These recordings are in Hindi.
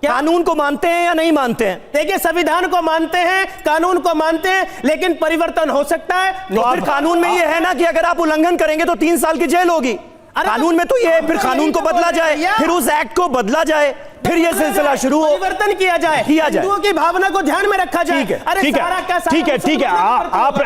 कानून को मानते हैं या नहीं मानते हैं? देखिए, संविधान को मानते हैं, कानून को मानते हैं, लेकिन परिवर्तन हो सकता है। तो फिर कानून में ये है ना कि अगर आप उल्लंघन करेंगे तो 3 साल की जेल होगी। कानून में तो ये है, फिर कानून को बदला जाए, फिर उस एक्ट को बदला जाए, फिर ये सिलसिला शुरू हो, परिवर्तन किया जाए, हिंदुओं की भावना को ध्यान में रखा जाए। ठीक है,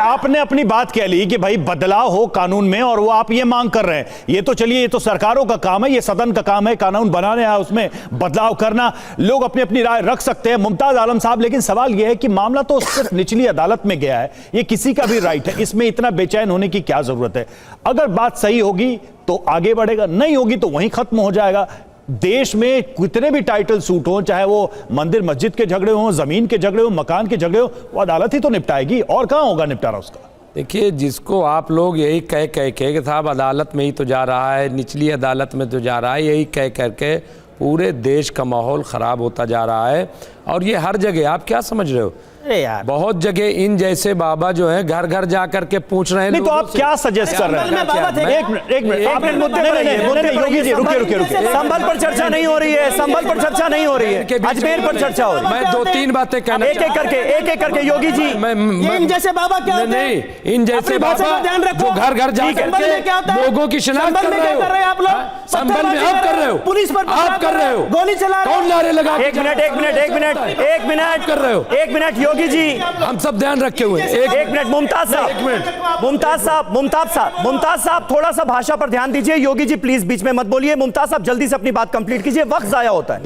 आपने अपनी बात कह ली कि भाई बदलाव हो कानून में, और वो आप ये मांग कर रहे हैं। ये तो चलिए, ये तो सरकारों का काम है, ये सदन का काम है कानून बनाने है, उसमें बदलाव करना। लोग अपनी अपनी राय रख सकते हैं, मुमताज आलम साहब, लेकिन सवाल यह है कि मामला तो सिर्फ निचली अदालत में गया है, ये किसी का भी राइट है, इसमें इतना बेचैन होने की क्या जरूरत है? अगर बात सही होगी तो आगे बढ़ेगा, नहीं होगी तो वहीं खत्म हो जाएगा। देश में कितने भी टाइटल सूट हो, चाहे वो मंदिर मस्जिद के झगड़े हो, जमीन के झगड़े हो, मकान के झगड़े हो, वो अदालत ही तो निपटाएगी, और कहां होगा निपटारा उसका? देखिए, जिसको आप लोग यही कह के साहब अदालत में ही तो जा रहा है, निचली अदालत में तो जा रहा है, यही कह करके पूरे देश का माहौल ख़राब होता जा रहा है। और ये हर जगह, आप क्या समझ रहे हो, यार बहुत जगह इन जैसे बाबा जो है घर घर जा करके पूछ रहे हैं। नहीं तो आप क्या सजेस्ट कर रहे हैं? एक मिनट योगी जी, रुकिए। संभल पर चर्चा नहीं हो रही है, संभल पर चर्चा नहीं हो रही है, अजमेर पर चर्चा हो रही है। मैं 2-3 बातें कहना, एक एक करके योगी जी। इन जैसे बाबा क्या होते हैं? नहीं, इन जैसे बाबा जो घर घर जा करके लोगों की शिनाख्त कर रहे हो, आप लोग संभल में आप कर रहे हो, पुलिस पर आप कर रहे हो, गोली चला रहे हो, कौन नारे लगा? एक मिनट कर रहे हो, एक मिनट योगी जी, हम सब ध्यान रखे हुए। एक मिनट मुमताज साहब थोड़ा सा भाषा पर ध्यान दीजिए। योगी जी प्लीज बीच में मत बोलिए। मुमताज साहब जल्दी से अपनी बात कंप्लीट कीजिए, वक्त जाया होता है।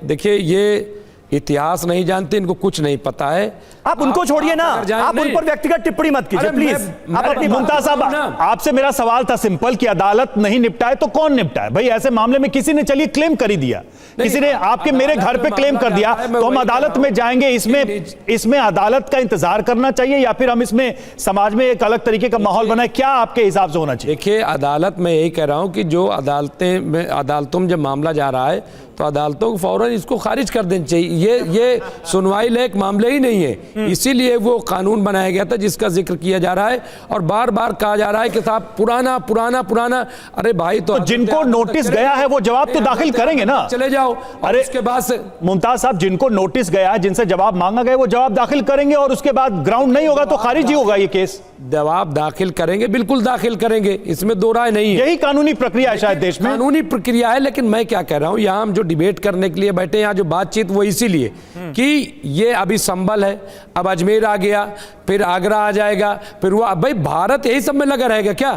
देखिए ये इतिहास नहीं जानते, इनको कुछ नहीं पता है। आप उनको छोड़िए ना, आप उन पर व्यक्तिगत टिप्पणी मत कीजिए प्लीज। आप अपनी मुमताज साहब, आपसे मेरा सवाल था सिंपल कि अदालत नहीं निपटाए तो कौन निपटाए? भाई ऐसे मामले में किसी ने चलिए क्लेम कर ही दिया, किसी ने आपके मेरे घर पे क्लेम कर दिया, तो हम अदालत में जाएंगे। इसमें अदालत का इंतजार करना चाहिए या फिर हम इसमें समाज में एक अलग तरीके का माहौल बनाए? क्या आपके हिसाब से होना चाहिए? देखिए, अदालत में यही कह रहा हूं कि जो अदालतों में जब मामला जा रहा है तो अदालतों को फौरन इसको खारिज कर देना चाहिए। ये सुनवाई लायक मामले ही नहीं है, इसीलिए वो कानून बनाया गया था जिसका जिक्र किया जा रहा है। और बार बार कहा जा रहा है कि साहब पुराना। अरे भाई, तो जिनको नोटिस गया है वो जवाब तो दाखिल करेंगे ना, चले जाओ। अरे उसके बाद से मुमताज साहब, जिनको नोटिस गया है, जिनसे जवाब मांगा गया, वो जवाब दाखिल करेंगे, और उसके बाद ग्राउंड नहीं होगा तो खारिज ही होगा ये केस। जवाब दाखिल करेंगे, बिल्कुल दाखिल करेंगे, इसमें दो राय नहीं है। यही कानूनी प्रक्रिया है शायद देश में, कानूनी प्रक्रिया है। लेकिन मैं क्या कह रहा हूं, यहां हम जो डिबेट करने के लिए बैठे, यहाँ जो बातचीत वो इसीलिए कि ये अभी संभल है, अब अजमेर आ गया, फिर आगरा आ जाएगा, फिर वो भाई भारत यही सब में लगा रहेगा क्या?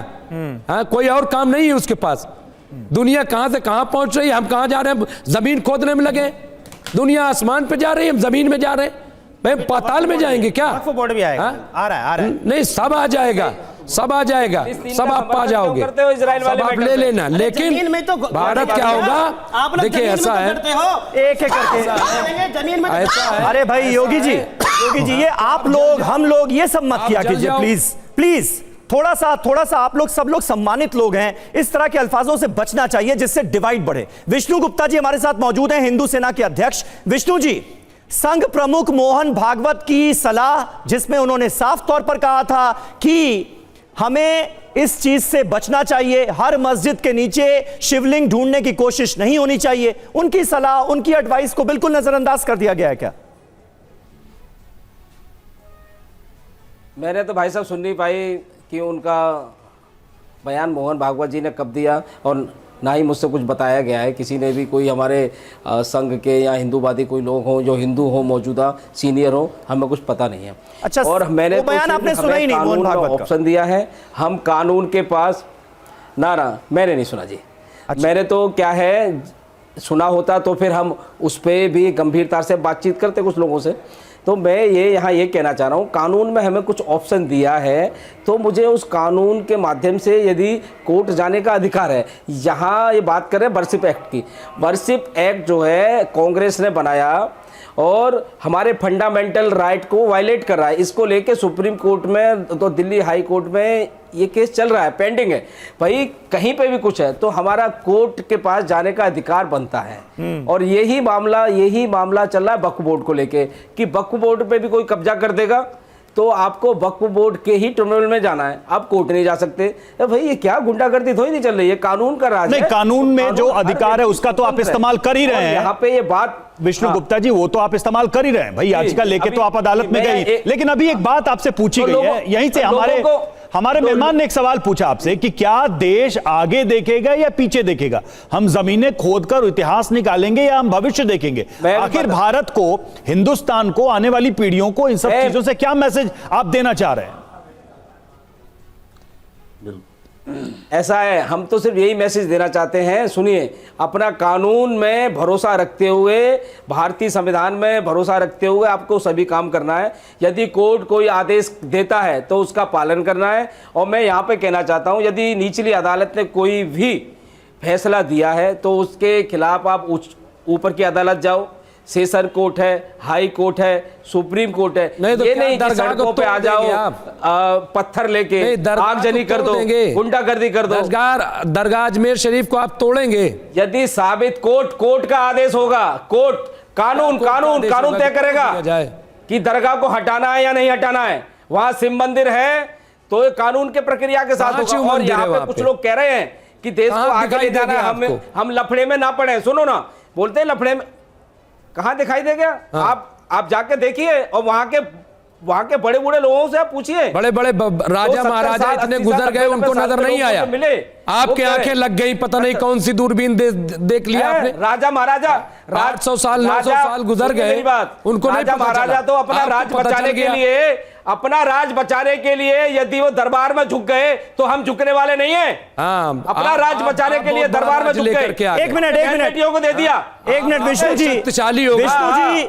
हाँ, कोई और काम नहीं है उसके पास। दुनिया कहां से कहां पहुंच रही है, हम कहां जा रहे हैं? जमीन खोदने में लगे। दुनिया आसमान पे जा रही है, हम जमीन में जा रहे हैं। भाई पाताल में जाएंगे क्या? बोर्ड भी आएगा, आ रहा है। नहीं, सब आ जाएगा, सब आ जाएगा, सब आप पा जाओगे, सब आप ले लेना। लेकिन भारत क्या होगा? देखिए ऐसा है, एक करके जमीन में अरे भाई योगी जी, ये आप लोग हम लोग ये सब मत किया कीजिए प्लीज। थोड़ा सा आप लोग सब लोग सम्मानित लोग हैं, इस तरह के अल्फाजों से बचना चाहिए जिससे डिवाइड बढ़े। विष्णु गुप्ता जी हमारे साथ मौजूद हैं, हिंदू सेना के अध्यक्ष। विष्णु जी, संघ प्रमुख मोहन भागवत की सलाह, जिसमें उन्होंने साफ तौर पर कहा था कि हमें इस चीज से बचना चाहिए, हर मस्जिद के नीचे शिवलिंग ढूंढने की कोशिश नहीं होनी चाहिए, उनकी सलाह, उनकी एडवाइस को बिल्कुल नजरअंदाज कर दिया गया है क्या? मैंने तो भाई साहब सुन नहीं पाई कि उनका बयान मोहन भागवत जी ने कब दिया, और ना ही मुझसे कुछ बताया गया है। किसी ने भी, कोई हमारे संघ के या हिंदूवादी कोई लोग हों जो हिंदू हो, मौजूदा सीनियर हो, हमें कुछ पता नहीं है। अच्छा, और मैंने तो बयान आपने सुना ही नहीं, मोहन भागवत का ऑप्शन दिया है। हम कानून के पास ना मैंने नहीं सुना जी। अच्छा। मैंने तो क्या है, सुना होता तो फिर हम उस पर भी गंभीरता से बातचीत करते कुछ लोगों से। तो मैं यहाँ ये कहना चाह रहा हूँ, कानून में हमें कुछ ऑप्शन दिया है, तो मुझे उस कानून के माध्यम से यदि कोर्ट जाने का अधिकार है। यहाँ ये बात करें वर्शिप एक्ट की, वर्शिप एक्ट जो है कांग्रेस ने बनाया और हमारे फंडामेंटल राइट को वायलेट कर रहा है। इसको लेके सुप्रीम कोर्ट में, तो दिल्ली हाई कोर्ट में ये केस चल रहा है, पेंडिंग है। भाई कहीं पे भी कुछ है तो हमारा कोर्ट के पास जाने का अधिकार बनता है। और यही मामला चल रहा है वक्फ बोर्ड को लेके कि वक्फ बोर्ड पे भी कोई कब्जा कर देगा तो आपको वक्फ बोर्ड के ही ट्रिब्यूनल में जाना है, आप कोर्ट नहीं जा सकते। भाई ये क्या गुंडागर्दी थोड़ी नहीं चल रही है, कानून का राज है। कानून में जो अधिकार है उसका तो आप इस्तेमाल कर ही रहे हैं। यहाँ पे ये बात विष्णु हाँ। गुप्ता जी, वो तो आप इस्तेमाल कर ही रहे हैं भाई, याचिका लेके अभी- तो आप अदालत में मैं गई, लेकिन अभी एक बात आपसे पूछी तो गई लोगों- है, यहीं से तो हमारे लोगों को- हमारे मेहमान ने एक सवाल पूछा आपसे कि क्या देश आगे देखेगा या पीछे देखेगा, हम जमीनें खोदकर इतिहास निकालेंगे या हम भविष्य देखेंगे। मैं आखिर बता- भारत को, हिंदुस्तान को, आने वाली पीढ़ियों को इन सब मैं- चीजों से क्या मैसेज आप देना चाह रहे हैं? ऐसा है, हम तो सिर्फ यही मैसेज देना चाहते हैं, सुनिए, अपना कानून में भरोसा रखते हुए, भारतीय संविधान में भरोसा रखते हुए आपको सभी काम करना है। यदि कोर्ट कोई आदेश देता है तो उसका पालन करना है। और मैं यहाँ पे कहना चाहता हूँ, यदि निचली अदालत ने कोई भी फैसला दिया है तो उसके खिलाफ आप ऊपर की अदालत जाओ, सेशन कोर्ट है, हाई कोर्ट है, सुप्रीम कोर्ट है। नहीं तो ये क्या नहीं कि दरगाह को सड़कों पे आ तोड़ जाओ, देंगे आप? पत्थर लेके नहीं, दरगाह आगजनी को कर तोड़ दो, देंगे। गुंडागर्दी कर दो। दरगाह अजमेर शरीफ को आप तोड़ेंगे। यदि साबित कोर्ट का आदेश होगा, कोर्ट कानून तय करेगा कि दरगाह को हटाना है या नहीं हटाना है। वहां शिव मंदिर है तो ये कानून के प्रक्रिया के साथ होगा। और यहाँ पे कुछ लोग कह रहे हैं कि देश को आगे ले जाना है, हम लफड़े में ना पड़े। सुनो ना, बोलते हैं लफड़े में, कहां दिखाई देगा? आप जाके देखिए और वहां के बड़े बूढ़े लोगों से आप पूछिए, बड़े बड़े राजा महाराजा इतने गुजर गए, उनको नजर नहीं आया। मिले आपके आंखें लग गई, पता नहीं कौन सी दूरबीन देख लिया आपने। राजा महाराजा 800 साल 900 साल गुजर गए, उनको नहीं राजा पता महाराजा चला। तो अपना आपको राज पता बचाने चल के गया। लिए, अपना राज बचाने के लिए यदि वो दरबार में झुक गए तो हम झुकने वाले नहीं है। हाँ, अपना राज बचाने के लिए दरबार में झुक गए। लेकर के आ गए। एक मिनट को दे दिया। एक मिनट विष्णु जी, शक्तिशाली होगा। विष्णु जी